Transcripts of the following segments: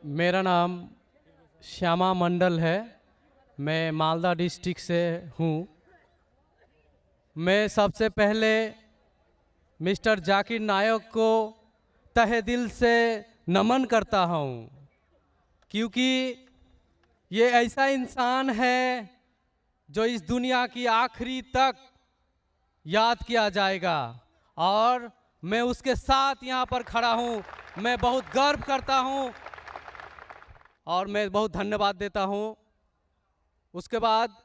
मेरा नाम श्यामा मंडल है। मैं मालदा डिस्ट्रिक्ट से हूँ। मैं सबसे पहले मिस्टर जाकिर नायक को तहे दिल से नमन करता हूँ, क्योंकि ये ऐसा इंसान है जो इस दुनिया की आखिरी तक याद किया जाएगा, और मैं उसके साथ यहाँ पर खड़ा हूँ। मैं बहुत गर्व करता हूँ और मैं बहुत धन्यवाद देता हूँ। उसके बाद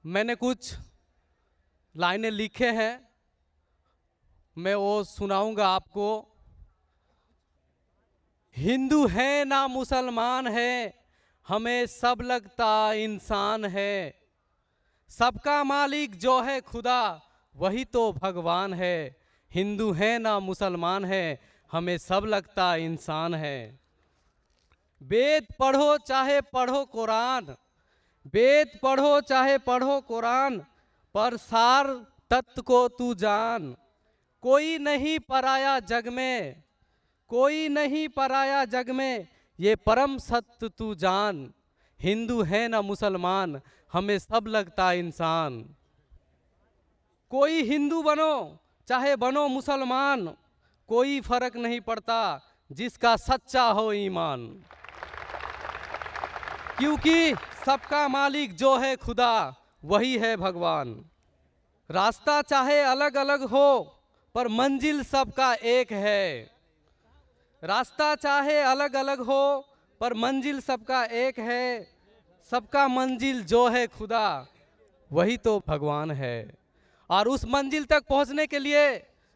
मैंने कुछ लाइनें लिखे हैं, मैं वो सुनाऊंगा आपको। हिंदू है ना मुसलमान है, हमें सब लगता इंसान है। सबका मालिक जो है खुदा, वही तो भगवान है। हिंदू है ना मुसलमान है, हमें सब लगता इंसान है। वेद पढ़ो चाहे पढ़ो कुरान, वेद पढ़ो चाहे पढ़ो कुरान, पर सार तत्व को तू जान। कोई नहीं पराया जग में, कोई नहीं पराया जग में, ये परम सत्य तू जान। हिंदू है ना मुसलमान, हमें सब लगता इंसान। कोई हिंदू बनो चाहे बनो मुसलमान, कोई फर्क नहीं पड़ता जिसका सच्चा हो ईमान। क्योंकि सबका मालिक जो है खुदा, वही है भगवान। रास्ता चाहे अलग अलग हो, पर मंजिल सबका एक है। रास्ता चाहे अलग अलग हो, पर मंजिल सबका एक है। सबका मंजिल जो है खुदा, वही तो भगवान है। और उस मंजिल तक पहुंचने के लिए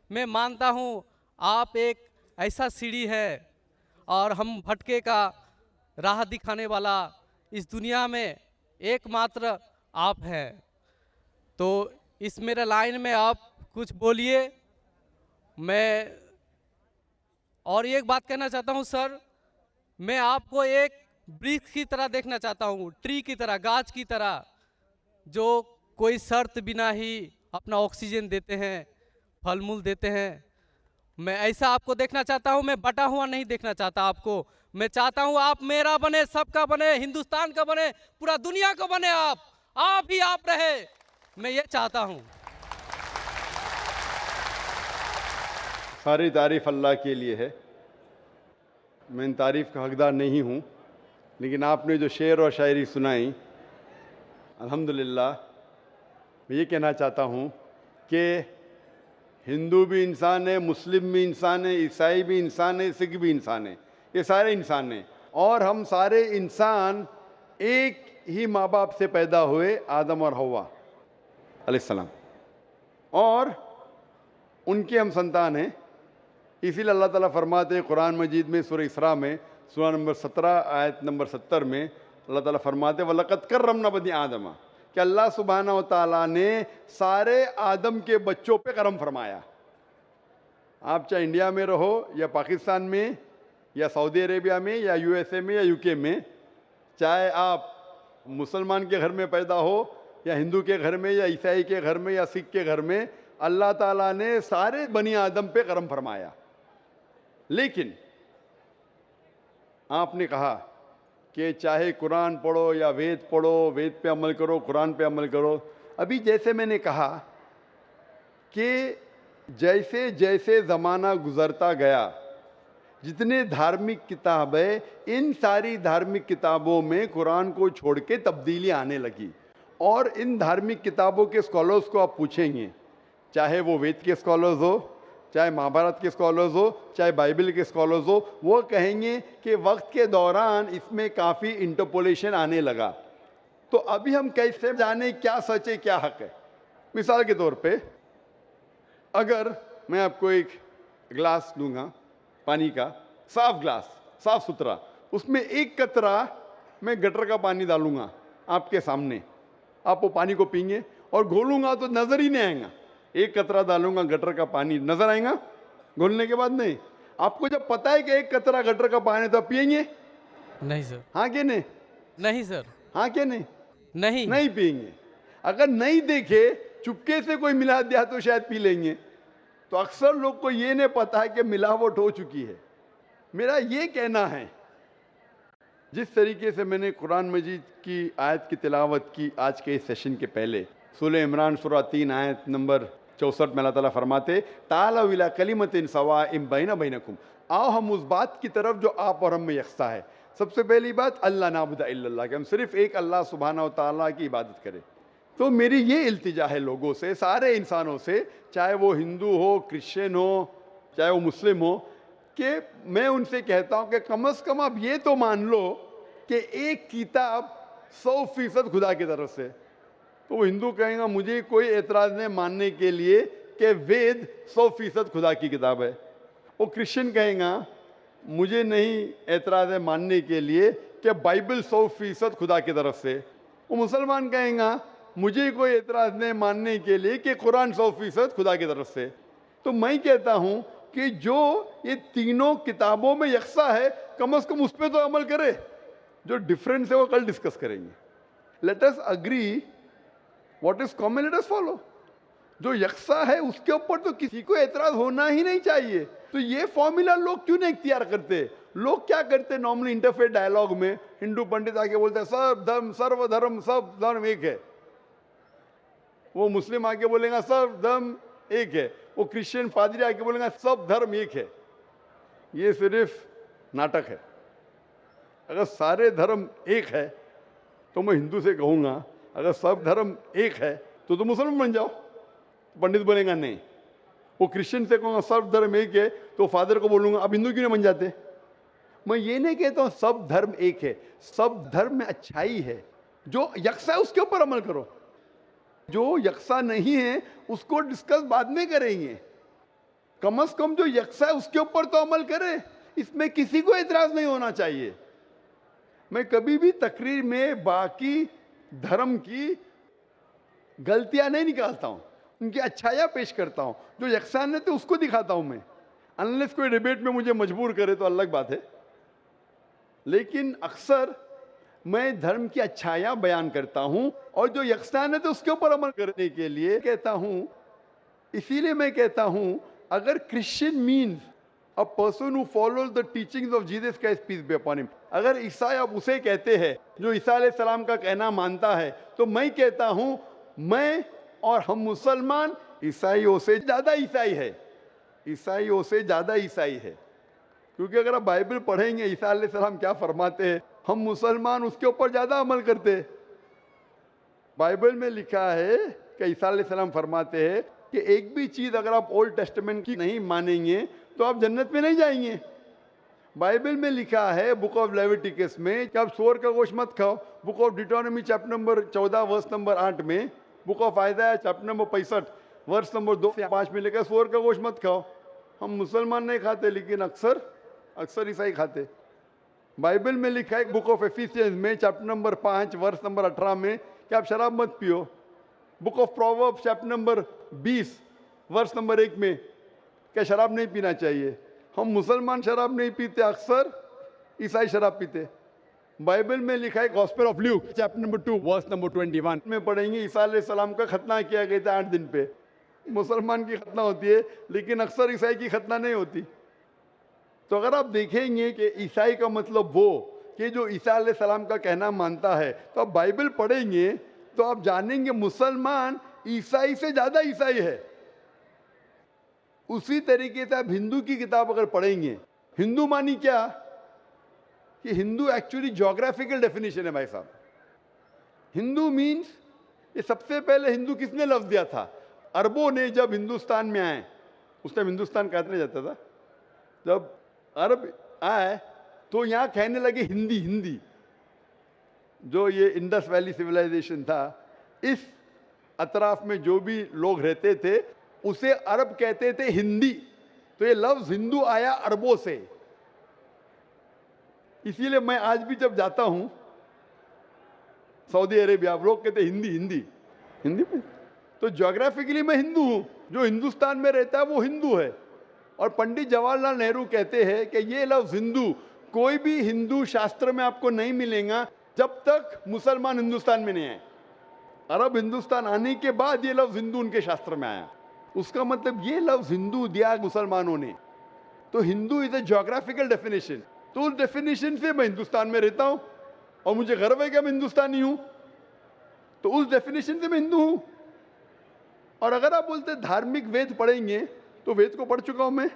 मैं मानता हूं आप एक ऐसा सीढ़ी है, और हम भटके का राह दिखाने वाला इस दुनिया में एकमात्र आप हैं। तो इस मेरे लाइन में आप कुछ बोलिए। मैं और एक बात कहना चाहता हूं सर, मैं आपको एक वृक्ष की तरह देखना चाहता हूं, ट्री की तरह, गाछ की तरह, जो कोई शर्त बिना ही अपना ऑक्सीजन देते हैं, फल मूल देते हैं। मैं ऐसा आपको देखना चाहता हूं। मैं बटा हुआ नहीं देखना चाहता आपको। मैं चाहता हूं आप मेरा बने, सबका बने, हिंदुस्तान का बने, पूरा दुनिया का बने। आप ही आप रहे, मैं ये चाहता हूं। सारी तारीफ अल्लाह के लिए है। मैं इन तारीफ़ का हकदार नहीं हूँ, लेकिन आपने जो शेर और शायरी सुनाई, अल्हम्दुलिल्लाह, मैं ये कहना चाहता हूँ कि हिंदू भी इंसान है, मुस्लिम भी इंसान है, ईसाई भी इंसान है, सिख भी इंसान है। ये सारे इंसान हैं, और हम सारे इंसान एक ही माँ बाप से पैदा हुए, आदम और हव्वा अलैहिस्सलाम, और उनके हम संतान हैं। इसीलिए अल्लाह ताला फरमाते हैं कुरान मजीद में, सूरह इसरा में, सूरा नंबर 17 आयत नंबर 70 में, अल्लाह ताला फरमाते हैं वलक़द कर्रमना बनी आदमा, कि अल्लाह सुब्हाना व तआला ने सारे आदम के बच्चों पे करम फरमाया। आप चाहे इंडिया में रहो, या पाकिस्तान में, या सऊदी अरेबिया में, या यूएसए में, या यूके में, चाहे आप मुसलमान के घर में पैदा हो, या हिंदू के घर में, या ईसाई के घर में, या सिख के घर में, अल्लाह ताला ने सारे बनी आदम पे करम फरमाया। लेकिन आपने कहा कि चाहे कुरान पढ़ो या वेद पढ़ो, वेद पे अमल करो, कुरान पे अमल करो। अभी जैसे मैंने कहा कि जैसे जैसे ज़माना गुज़रता गया, जितने धार्मिक किताबें, इन सारी धार्मिक किताबों में कुरान को छोड़ के तब्दीली आने लगी। और इन धार्मिक किताबों के स्कॉलर्स को आप पूछेंगे, चाहे वो वेद के स्कॉलर्स हो, चाहे महाभारत के स्कॉलर्स हो, चाहे बाइबल के स्कॉलर्स हो, वो कहेंगे कि वक्त के दौरान इसमें काफ़ी इंटरपोलेशन आने लगा। तो अभी हम कैसे जाने क्या सच है क्या हक है? मिसाल के तौर पे, अगर मैं आपको एक गिलास दूंगा पानी का, साफ गिलास, साफ सुथरा, उसमें एक कतरा मैं गटर का पानी डालूंगा आपके सामने, आप वो पानी को पीएंगे, और घोलूंगा तो नजर ही नहीं आएगा। एक कतरा डालूंगा गटर का पानी, नजर आएगा घोलने के बाद? नहीं। आपको जब पता है कि एक कतरा गटर का पानी, तो पिएंगे? नहीं सर। हाँ कि नहीं? नहीं सर। हाँ कि नहीं? नहीं। नहीं पिएंगे। अगर नहीं देखे, चुपके से कोई मिला दिया तो शायद पी लेंगे। तो अक्सर लोग को ये नहीं पता है कि मिलावट हो चुकी है। मेरा ये कहना है जिस तरीके से मैंने कुरान मजीद की आयत की तिलावत की आज के इस सेशन के पहले, सूरह इमरान सूरह 3 आयत नंबर 64 में अल्लाह ताला फरमाते तालऊ इला कलिमतिन सवाइम बैना बैनकुम, आओ हम उस बात की तरफ जो आप और हम में यकसा है। सबसे पहली बात अल्लाह नाबुदा इल्लल्लाह, कि हम सिर्फ एक अल्लाह सुब्हानहू व तआला की इबादत करें। तो मेरी ये इल्तिजा है लोगों से, सारे इंसानों से, चाहे वो हिंदू हो, क्रिश्चियन हो, चाहे वो मुस्लिम हो, कि मैं उनसे कहता हूं कि कम से कम आप ये तो मान लो कि एक किताब 100% खुदा की तरफ से। तो वो हिंदू कहेगा मुझे कोई एतराज़ नहीं मानने के लिए कि वेद 100% खुदा की किताब है। वो क्रिश्चियन कहेगा मुझे नहीं एतराज़ है मानने के लिए कि बाइबल 100% खुदा की तरफ से। वो मुसलमान कहेगा मुझे कोई एतराज़ नहीं मानने के लिए कि कुरान 100% खुदा की तरफ से। तो मैं कहता हूं कि जो ये तीनों किताबों में यकसा है, कम से कम उस पर तो अमल करे। जो डिफरेंस है वो कल डिस्कस करेंगे। Let us agree what is common, let us follow. जो यकसा है उसके ऊपर तो किसी को एतराज होना ही नहीं चाहिए। तो ये फॉर्मूला लोग क्यों नहीं इख्तियार करते? लोग क्या करते, नॉर्मली इंटरफेथ डायलॉग में हिंदू पंडित आके बोलते हैं सब धर्म सर्वधर्म सब धर्म एक है, वो मुस्लिम आके बोलेगा सब धर्म एक है, वो क्रिश्चियन पादरी आके बोलेगा सब धर्म एक है। ये सिर्फ नाटक है। अगर सारे धर्म एक है तो मैं हिंदू से कहूंगा अगर सब धर्म एक है तो मुसलमान बन जाओ। पंडित बोलेगा नहीं। वो क्रिश्चियन से कहूँगा सब धर्म एक है तो फादर को बोलूंगा अब हिंदू क्यों नहीं बन जाते। मैं ये नहीं कहता हूँ सब धर्म एक है, सब धर्म में अच्छाई है। जो यकसा है उसके ऊपर अमल करो, जो यकसा नहीं है उसको डिस्कस बाद में करेंगे। कम से कम जो यकसा है उसके ऊपर तो अमल करे, इसमें किसी को एतराज नहीं होना चाहिए। मैं कभी भी तकरीर में बाकी धर्म की गलतियां नहीं निकालता हूं, उनकी अच्छाइयां पेश करता हूं। जो यकसानियत है उसको दिखाता हूं मैं। अनलेस कोई डिबेट में मुझे मजबूर करे तो अलग बात है, लेकिन अक्सर मैं धर्म की अच्छाइयां बयान करता हूं और जो यकसानियत है उसके ऊपर अमल करने के लिए कहता हूं। इसीलिए मैं कहता हूं अगर Christian means a person who follows the teachings of Jesus Christ peace be upon him, अगर ईसाई आप उसे कहते हैं जो ईसा अलैहि सलाम का कहना मानता है, तो मैं कहता हूं मैं और हम मुसलमान ईसाइयों से ज्यादा ईसाई है, ईसाइयों से ज्यादा ईसाई है। क्योंकि अगर आप बाइबल पढ़ेंगे ईसा अलैहि सलाम क्या फरमाते हैं, हम मुसलमान उसके ऊपर ज्यादा अमल करते हैं। बाइबल में लिखा है कि ईसा अलैहि सलाम फरमाते हैं कि एक भी चीज अगर आप ओल्ड टेस्टामेंट की नहीं मानेंगे तो आप जन्नत में नहीं जाएंगे। बाइबल में लिखा है बुक ऑफ लेविटिकस में कि आप सूअर का गोश्त मत खाओ। Book of Deuteronomy chapter number 14 verse number 8 में, book of Isaiah chapter number 65 verse number 2 से 5 में लिखा है सूअर का गोश्त मत खाओ। हम मुसलमान नहीं खाते लेकिन अक्सर ईसाई खाते। बाइबल में लिखा है बुक ऑफ एफिसियंस में चैप्टर नंबर 5 वर्स नंबर 18 में कि आप शराब मत पियो। Book of Proverbs chapter number 20 verse number 1 में क्या शराब नहीं पीना चाहिए। हम मुसलमान शराब नहीं पीते, अक्सर ईसाई शराब पीते। बाइबल में लिखा है gospel of Luke chapter number 2 verse number 21 में पढ़ेंगे ईसा अलैहि सलाम का खतना किया गया था 8 दिन पे। मुसलमान की खतना होती है लेकिन अक्सर ईसाई की खतना नहीं होती। तो अगर आप देखेंगे कि ईसाई का मतलब वो कि जो ईसा अलैहि सलाम का कहना मानता है, तो आप बाइबल पढ़ेंगे तो आप जानेंगे मुसलमान ईसाई से ज्यादा ईसाई है। उसी तरीके से आप हिंदू की किताब अगर पढ़ेंगे, हिंदू मानी क्या कि हिंदू एक्चुअली ज्योग्राफिकल डेफिनेशन है भाई साहब। हिंदू मीन्स, ये सबसे पहले हिंदू किसने लफ्ज दिया था? अरबों ने जब हिंदुस्तान में आए, उस टाइम हिंदुस्तान कहते नहीं जाता था, जब अरब आए तो यहाँ कहने लगे हिंदी। हिंदी जो ये इंडस वैली सिविलाइजेशन था, इस अतराफ में जो भी लोग रहते थे उसे अरब कहते थे हिंदी। तो ये लफ्ज हिंदू आया अरबों से। इसीलिए मैं आज भी जब जाता हूं सऊदी अरेबिया, लोग कहते हिंदी हिंदी हिंदी में, तो ज्योग्राफिकली मैं हिंदू हूं। जो हिंदुस्तान में रहता है वो हिंदू है। और पंडित जवाहरलाल नेहरू कहते हैं कि ये लफ्ज हिंदू कोई भी हिंदू शास्त्र में आपको नहीं मिलेगा जब तक मुसलमान हिंदुस्तान में नहीं आए। अरब हिंदुस्तान आने के बाद ये लफ्ज हिंदू उनके शास्त्र में आया। उसका मतलब ये लफ्ज हिंदू दिया मुसलमानों ने। तो Hindu is a geographical definition. तो उस डेफिनेशन से मैं हिंदुस्तान में रहता हूं और मुझे गर्व है कि मैं हिंदुस्तानी हूं, तो उस डेफिनेशन से मैं हिंदू हूं। और अगर आप बोलते धार्मिक वेद पढ़ेंगे, तो वेद को पढ़ चुका हूं मैं,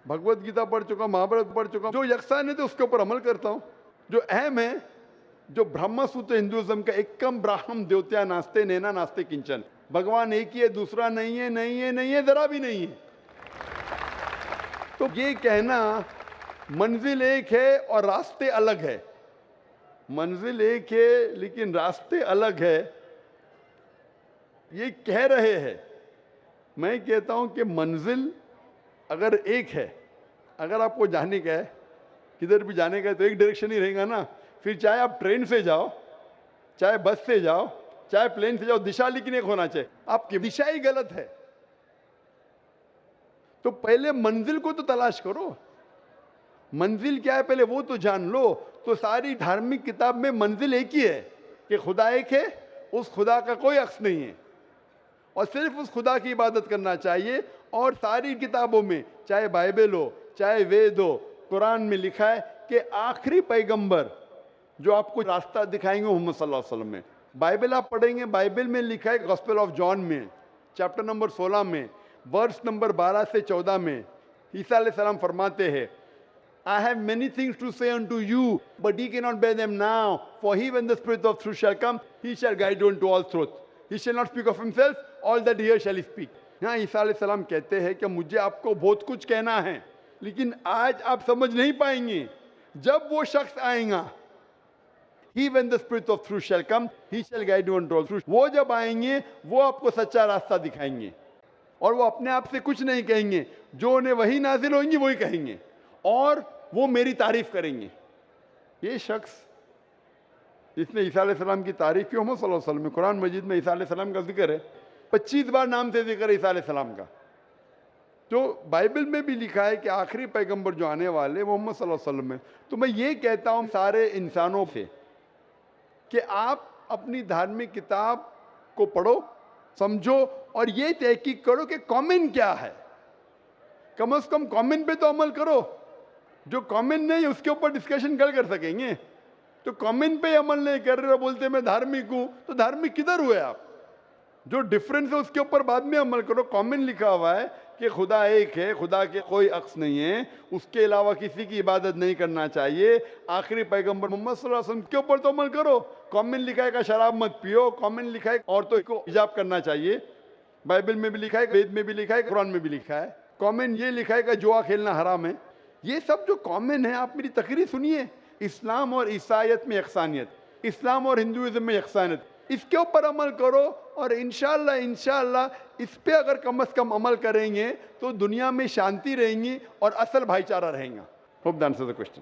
भगवत गीता पढ़ चुका हूं, महाभारत पढ़ चुका हूं। जो यक्षान है तो उसके ऊपर अमल करता हूं। जो अहम है, जो ब्रह्म सूत्र हिंदुइज्म का एकम ब्राह्मण द्योत्या नास्ते नैना नास्ते किंचन, भगवान एक ही है, दूसरा नहीं है, नहीं है, नहीं है, जरा भी नहीं है। तो ये कहना मंजिल एक है और रास्ते अलग है, मंजिल एक है लेकिन रास्ते अलग है, ये कह रहे हैं। मैं कहता हूं कि मंजिल अगर एक है, अगर आपको जाने का है, किधर भी जाने का है, तो एक डायरेक्शन ही रहेगा ना। फिर चाहे आप ट्रेन से जाओ, चाहे बस से जाओ, चाहे प्लेन से जाओ, दिशा लेकिन एक होना चाहिए। आपकी दिशा ही गलत है, तो पहले मंजिल को तो तलाश करो। मंजिल क्या है पहले वो तो जान लो। तो सारी धार्मिक किताब में मंजिल एक ही है कि खुदा एक है, उस खुदा का कोई अक्स नहीं है और सिर्फ उस खुदा की इबादत करना चाहिए। और सारी किताबों में, चाहे बाइबल हो, चाहे वेद हो, कुरान में लिखा है कि आखिरी पैगंबर जो आपको रास्ता दिखाएंगे मोहम्मद सल्लल्लाहु अलैहि वसल्लम में। बाइबल आप पढ़ेंगे, बाइबल में लिखा है गॉस्पेल ऑफ जॉन में चैप्टर नंबर 16 में वर्स नंबर 12 से 14 में ईसा अलैहिस्सलाम फरमाते हैं, I have many things to say unto you, but ye cannot bear them now. For he, when the Spirit of truth shall come, he shall guide you into all truth. He shall not speak of himself, all that he hears shall he speak. यहाँ ईसा अलैहिस्सलाम कहते हैं कि मुझे आपको बहुत कुछ कहना है, लेकिन आज आप समझ नहीं पाएंगे। जब वो शख्स आएगा, he when the Spirit of truth shall come, he shall guide you into all truth. वो जब आएंगे, वो आपको सच्चा रास्ता दिखाएंगे और वो अपने आप से कुछ नहीं कहेंगे, जो उन्हें वही नाजिल होंगी वही कहेंगे और वो मेरी तारीफ करेंगे। ये शख्स जिसने ईसा अलैहिस्सलाम की तारीफ की, मोहम्मद सल्लल्लाहु अलैहि वसल्लम में कुरान मजीद में ईसा अलैहिस्सलाम का जिक्र है, 25 बार नाम से जिक्र है ईसा अलैहिस्सलाम का। तो बाइबल में भी लिखा है कि आखिरी पैगंबर जो आने वाले मोहम्मद सल्लल्लाहु अलैहि वसल्लम में। तो मैं ये कहता हूँ सारे इंसानों से कि आप अपनी धार्मिक किताब को पढ़ो, समझो और ये तहकीक करो कि कॉमन क्या है। कम से कम कॉमन पे तो अमल करो। जो कॉमन नहीं उसके ऊपर डिस्कशन कल कर सकेंगे। तो कॉमन पे अमल नहीं कर रहे हो, बोलते मैं धार्मिक हूं, तो धार्मिक किधर हुए आप? जो डिफरेंस है उसके ऊपर बाद में अमल करो। कॉमन लिखा हुआ है कि खुदा एक है, खुदा के कोई अक्स नहीं है, उसके अलावा किसी की इबादत नहीं करना चाहिए। आखिरी पैगंबर मोहम्मद सल्लल्लाहु अलैहि वसल्लम के ऊपर तो अमल करो। कॉमन लिखा है कि शराब मत पियो, कॉमन लिखा है औरतों को हिजाब करना चाहिए, बाइबल में भी लिखा है, वेद में भी लिखा है, कुरान में भी लिखा है। कॉमन ये लिखा है कि जुआ खेलना हराम है। ये सब जो कॉमन है, आप मेरी तकरीर सुनिए। इस्लाम और ईसाईयत में यकसानियत, इस्लाम और हिंदुइज्म में यकसानियत, इसके ऊपर अमल करो और इंशाअल्लाह इस पे अगर कम से कम अमल करेंगे तो दुनिया में शांति रहेंगी और असल भाईचारा रहेगा। Hope that answers the question.